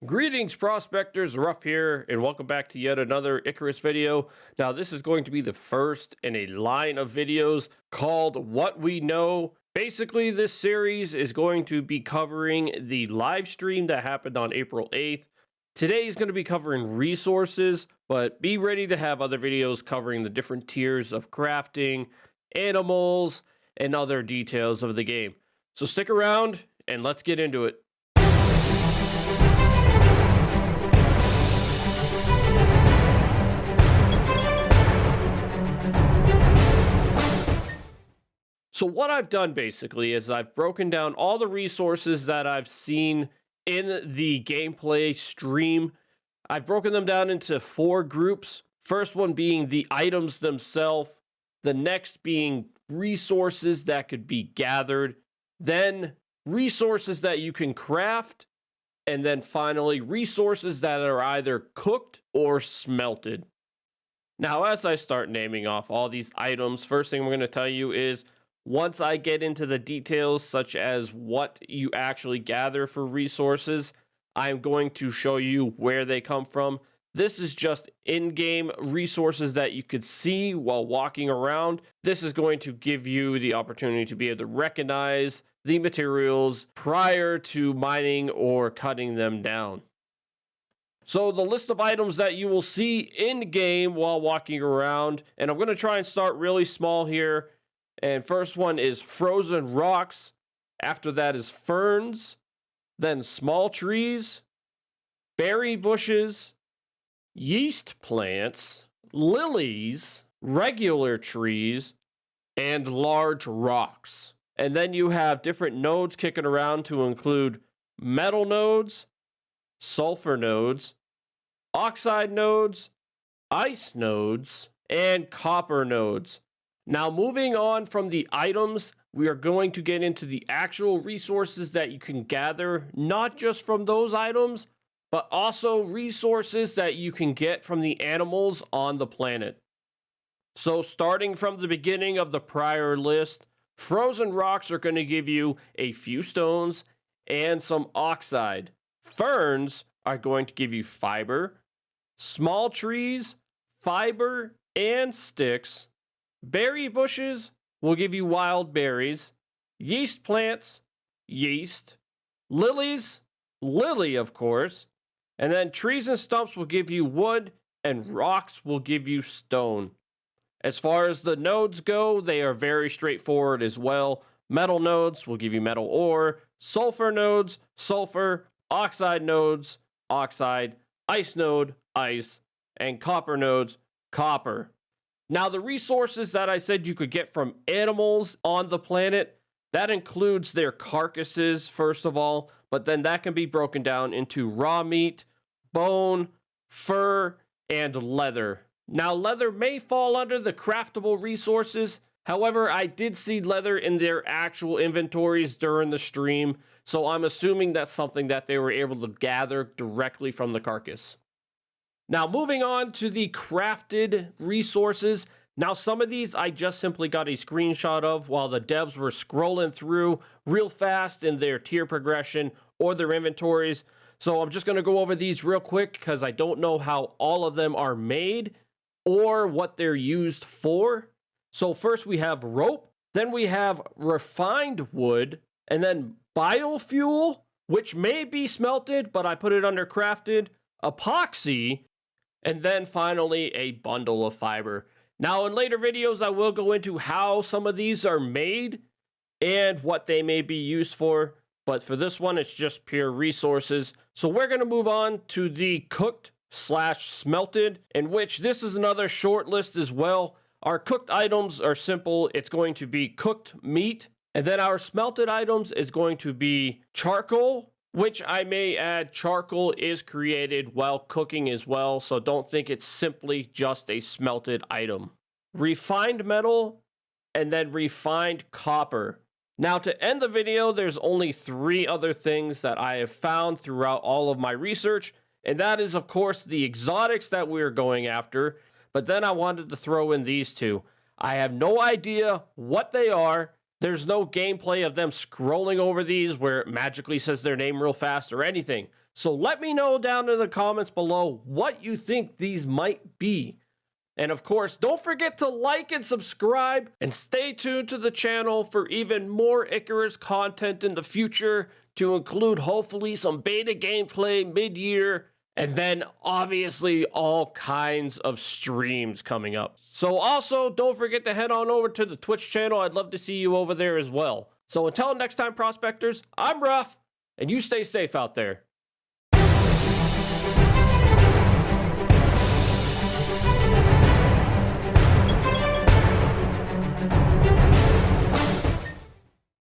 Greetings, prospectors. Ruff here, and welcome back to yet another Icarus video. Now, this is going to be the first in a line of videos called What We Know. Basically, this series is going to be covering the live stream that happened on April 8th. Today is going to be covering resources, but be ready to have other videos covering the different tiers of crafting, animals, and other details of the game. So stick around, and let's get into it. So what I've done basically is I've broken down all the resources that I've seen in the gameplay stream. I've broken them down into 4 groups. First one being the items themselves, the next being resources that could be gathered, then resources that you can craft, and then finally resources that are either cooked or smelted. Now, as I start naming off all these items, first thing I'm going to tell you is once I get into the details, such as what you actually gather for resources, I'm going to show you where they come from. This is just in-game resources that you could see while walking around. This is going to give you the opportunity to be able to recognize the materials prior to mining or cutting them down. So the list of items that you will see in-game while walking around, and I'm going to try and start really small here. And first one is frozen rocks. After that is ferns, then small trees, berry bushes, yeast plants, lilies, regular trees, and large rocks. And then you have different nodes kicking around to include metal nodes, sulfur nodes, oxide nodes, ice nodes, and copper nodes. Now, moving on from the items, we are going to get into the actual resources that you can gather, not just from those items, but also resources that you can get from the animals on the planet. So starting from the beginning of the prior list, frozen rocks are going to give you a few stones and some oxide. Ferns are going to give you fiber, small trees, fiber, and sticks. Berry bushes will give you wild berries, yeast plants, yeast, lilies, lily of course, and then trees and stumps will give you wood, and rocks will give you stone. As far as the nodes go, they are very straightforward as well. Metal nodes will give you metal ore, sulfur nodes, sulfur, oxide nodes, oxide, ice node, ice, and copper nodes, copper. Now, the resources that I said you could get from animals on the planet, that includes their carcasses, first of all, but then that can be broken down into raw meat, bone, fur, and leather. Now, leather may fall under the craftable resources. However, I did see leather in their actual inventories during the stream, so I'm assuming that's something that they were able to gather directly from the carcass. Now, moving on to the crafted resources. Now, some of these I just simply got a screenshot of while the devs were scrolling through real fast in their tier progression or their inventories. So I'm just going to go over these real quick because I don't know how all of them are made or what they're used for. So first we have rope, then we have refined wood, and then biofuel, which may be smelted, but I put it under crafted, epoxy, and then finally a bundle of fiber. Now, in later videos, I will go into how some of these are made and what they may be used for. But for this one, it's just pure resources. So we're going to move on to the cooked / smelted, in which this is another short list as well. Our cooked items are simple. It's going to be cooked meat. And then our smelted items is going to be charcoal, which I may add, charcoal is created while cooking as well, so don't think it's simply just a smelted item. Refined metal, and then refined copper. Now, to end the video, there's only 3 other things that I have found throughout all of my research, and that is, of course, the exotics that we're going after, but then I wanted to throw in these 2. I have no idea what they are. There's no gameplay of them scrolling over these where it magically says their name real fast or anything. So let me know down in the comments below what you think these might be. And of course, don't forget to like and subscribe and stay tuned to the channel for even more Icarus content in the future, to include hopefully some beta gameplay mid-year, and then obviously all kinds of streams coming up. So also don't forget to head on over to the Twitch channel. I'd love to see you over there as well. So until next time, prospectors, I'm Ruff, and you stay safe out there.